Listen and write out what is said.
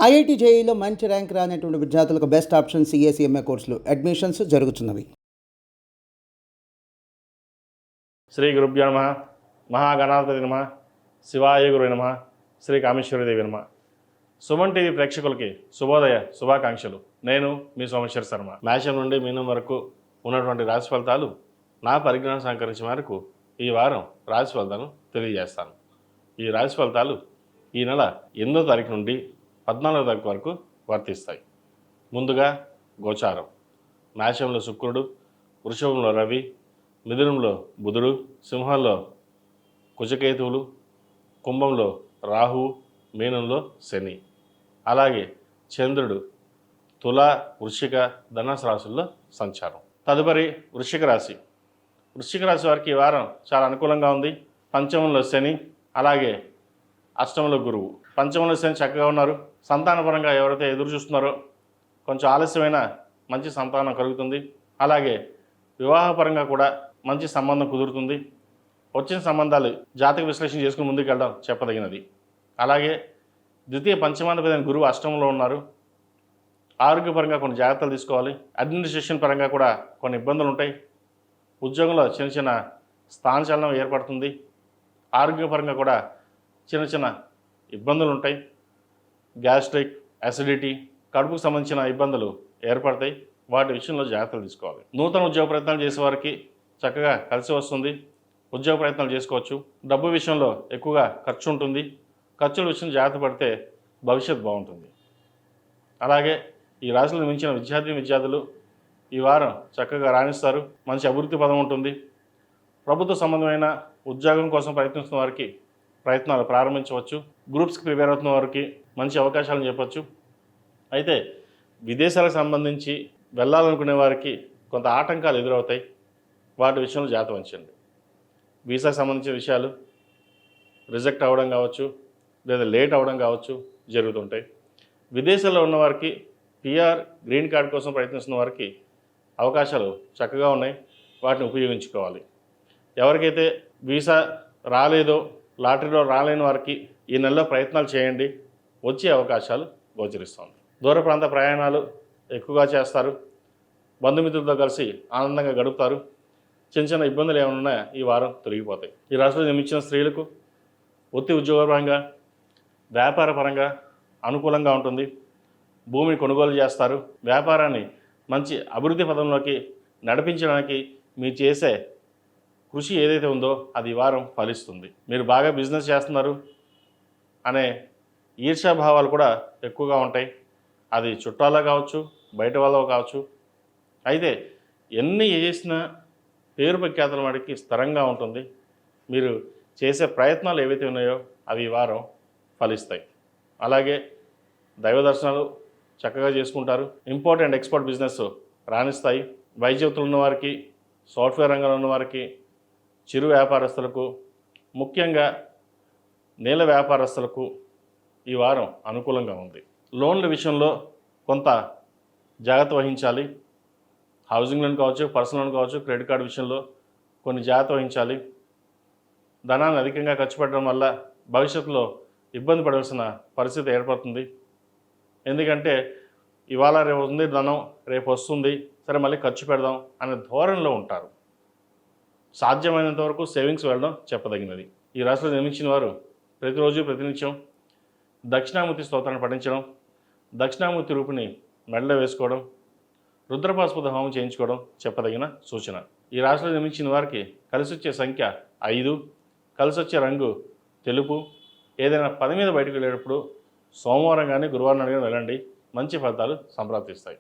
IIT జేఈలో మంచి rank రానటువంటి విద్యార్థులకు బెస్ట్ ఆప్షన్ సిఏ కోర్సులు అడ్మిషన్స్ జరుగుతున్నవి. శ్రీ గురుభ్యో నమః. మహాగణాధిపతి నమః. శివాయ గురు నమః. శ్రీ కామేశ్వరదేవి నమః. సుమన్ టీవీ ప్రేక్షకులకి శుభోదయ శుభాకాంక్షలు. నేను మీ సోమేశ్వర శర్మ. మేషం నుండి మీనం వరకు ఉన్నటువంటి రాశి ఫలితాలు నా పరిజ్ఞానం సహకరించే మేరకు ఈ వారం రాశి ఫలితాలను తెలియజేస్తాను. ఈ రాశి ఫలితాలు ఈ నెల 8వ తారీఖు నుండి 14వ తారీఖు వరకు వర్తిస్తాయి. ముందుగా గోచారం. మేషంలో శుక్రుడు, వృషభంలో రవి, మిథునంలో బుధుడు, సింహంలో కుజకేతువులు, కుంభంలో రాహువు, మీనంలో శని. అలాగే చంద్రుడు తుల, వృశ్చిక, ధనుసు రాశుల్లో సంచారం. తదుపరి వృశ్చిక రాశి. వృశ్చిక రాశి వారికి ఈ వారం చాలా అనుకూలంగా ఉంది. పంచమంలో శని, అలాగే అష్టమంలో గురువు. పంచమంలో శని చక్కగా ఉన్నారు. సంతానపరంగా ఎవరైతే ఎదురు చూస్తున్నారో కొంచెం ఆలస్యమైన మంచి సంతానం కలుగుతుంది. అలాగే వివాహపరంగా కూడా మంచి సంబంధం కుదురుతుంది. వచ్చిన సంబంధాలు జాతక విశ్లేషణ చేసుకుని ముందుకు వెళ్ళడం చెప్పదగినది. అలాగే ద్వితీయ పంచమాధిపతి గురువు అష్టమంలో ఉన్నారు. ఆరోగ్యపరంగా కొన్ని జాగ్రత్తలు తీసుకోవాలి. అడ్మినిస్ట్రేషన్ పరంగా కూడా కొన్ని ఇబ్బందులు ఉంటాయి. ఉద్యోగంలో చిన్న చిన్న స్థానచలనం ఏర్పడుతుంది. ఆరోగ్యపరంగా కూడా చిన్న చిన్న ఇబ్బందులు ఉంటాయి. గ్యాస్ట్రిక్, అసిడిటీ, కడుపుకు సంబంధించిన ఇబ్బందులు ఏర్పడతాయి. వాటి విషయంలో జాగ్రత్తలు తీసుకోవాలి. నూతన ఉద్యోగ ప్రయత్నాలు చేసేవారికి చక్కగా కలిసి వస్తుంది. ఉద్యోగ ప్రయత్నాలు చేసుకోవచ్చు. డబ్బు విషయంలో ఎక్కువగా ఖర్చు ఉంటుంది. ఖర్చుల విషయం జాగ్రత్త పడితే భవిష్యత్తు బాగుంటుంది. అలాగే ఈ రాశిలో మించిన విద్యార్థులు ఈ వారం చక్కగా రాణిస్తారు. మంచి అభివృద్ధి పదం ఉంటుంది. ప్రభుత్వ సంబంధమైన ఉద్యోగం కోసం ప్రయత్నిస్తున్న వారికి ప్రయత్నాలు ప్రారంభించవచ్చు. గ్రూప్స్కి ప్రిపేర్ అవుతున్న వారికి మంచి అవకాశాలను చెప్పచ్చు. అయితే విదేశాలకు సంబంధించి వెళ్ళాలనుకునే వారికి కొంత ఆటంకాలు ఎదురవుతాయి. వాటి విషయంలో జాగ్రత్త వహించండి. వీసాకు సంబంధించిన విషయాలు రిజెక్ట్ అవ్వడం కావచ్చు, లేదా లేట్ అవ్వడం కావచ్చు జరుగుతుంటాయి. విదేశాల్లో ఉన్న వారికి పిఆర్, గ్రీన్ కార్డ్ కోసం ప్రయత్నిస్తున్న వారికి అవకాశాలు చక్కగా ఉన్నాయి. వాటిని ఉపయోగించుకోవాలి. ఎవరికైతే వీసా రాలేదో, లాటరీలో రాలేని వారికి ఈ నెలలో ప్రయత్నాలు చేయండి. వచ్చే అవకాశాలు గోచరిస్తుంది. దూర ప్రాంత ప్రయాణాలు ఎక్కువగా చేస్తారు. బంధుమిత్రులతో కలిసి ఆనందంగా గడుపుతారు. చిన్న చిన్న ఇబ్బందులు ఏమైనా ఉన్నాయో ఈ వారం తొలగిపోతాయి. ఈ రాశిలో జన్మించిన స్త్రీలకు వృత్తి ఉద్యోగపరంగా, వ్యాపార పరంగా అనుకూలంగా ఉంటుంది. భూమిని కొనుగోలు చేస్తారు. వ్యాపారాన్ని మంచి అభివృద్ధి పదంలోకి నడిపించడానికి మీరు చేసే కృషి ఏదైతే ఉందో అది ఈ వారం ఫలిస్తుంది. మీరు బాగా బిజినెస్ చేస్తున్నారు అనే ఈర్ష్యాభావాలు కూడా ఎక్కువగా ఉంటాయి. అది చుట్టాలో కావచ్చు, బయట వాళ్ళలో కావచ్చు. అయితే ఎన్ని చేసినా పేరు ప్రఖ్యాతుల వాడికి స్థిరంగా ఉంటుంది. మీరు చేసే ప్రయత్నాలు ఏవైతే ఉన్నాయో అవి ఈ వారం ఫలిస్తాయి. అలాగే దైవ దర్శనాలు చక్కగా చేసుకుంటారు. ఇంపోర్ట్ అండ్ ఎక్స్పోర్ట్ బిజినెస్ రాణిస్తాయి. వైద్యులు ఉన్నవారికి, సాఫ్ట్వేర్ రంగంలో ఉన్నవారికి, చిరు వ్యాపారస్తులకు, ముఖ్యంగా నీళ్ళ వ్యాపారస్తులకు ఈ వారం అనుకూలంగా ఉంది. లోన్ల విషయంలో కొంత జాగ్రత్త వహించాలి. హౌసింగ్ లోన్ కావచ్చు, పర్సనల్ లోన్ కావచ్చు, క్రెడిట్ కార్డు విషయంలో కొన్ని జాగ్రత్త వహించాలి. ధనాన్ని అధికంగా ఖర్చు పెట్టడం వల్ల భవిష్యత్తులో ఇబ్బంది పడాల్సిన పరిస్థితి ఏర్పడుతుంది. ఎందుకంటే ఇవాళ రేపు ఉంది ధనం, రేపు వస్తుంది, సరే మళ్ళీ ఖర్చు పెడదాం అనే ధోరణిలో ఉంటారు. సాధ్యమైనంత వరకు సేవింగ్స్ వెళ్ళడం చెప్పదగినది. ఈ రాశిలో జన్మించిన వారు ప్రతిరోజు ప్రతినిత్యం దక్షిణామూర్తి స్తోత్రాన్ని పఠించడం, దక్షిణామూర్తి రూపుని మెడలో వేసుకోవడం, రుద్రపాశుపత హోమం చేయించుకోవడం చెప్పదగిన సూచన. ఈ రాశిలో జన్మించిన వారికి కలిసి వచ్చే సంఖ్య 5, కలిసి వచ్చే రంగు తెలుపు. ఏదైనా పని మీద బయటకు వెళ్ళేటప్పుడు సోమవారం కానీ గురువారం కానీ వెళ్ళండి. మంచి ఫలితాలు సంప్రాప్తిస్తాయి.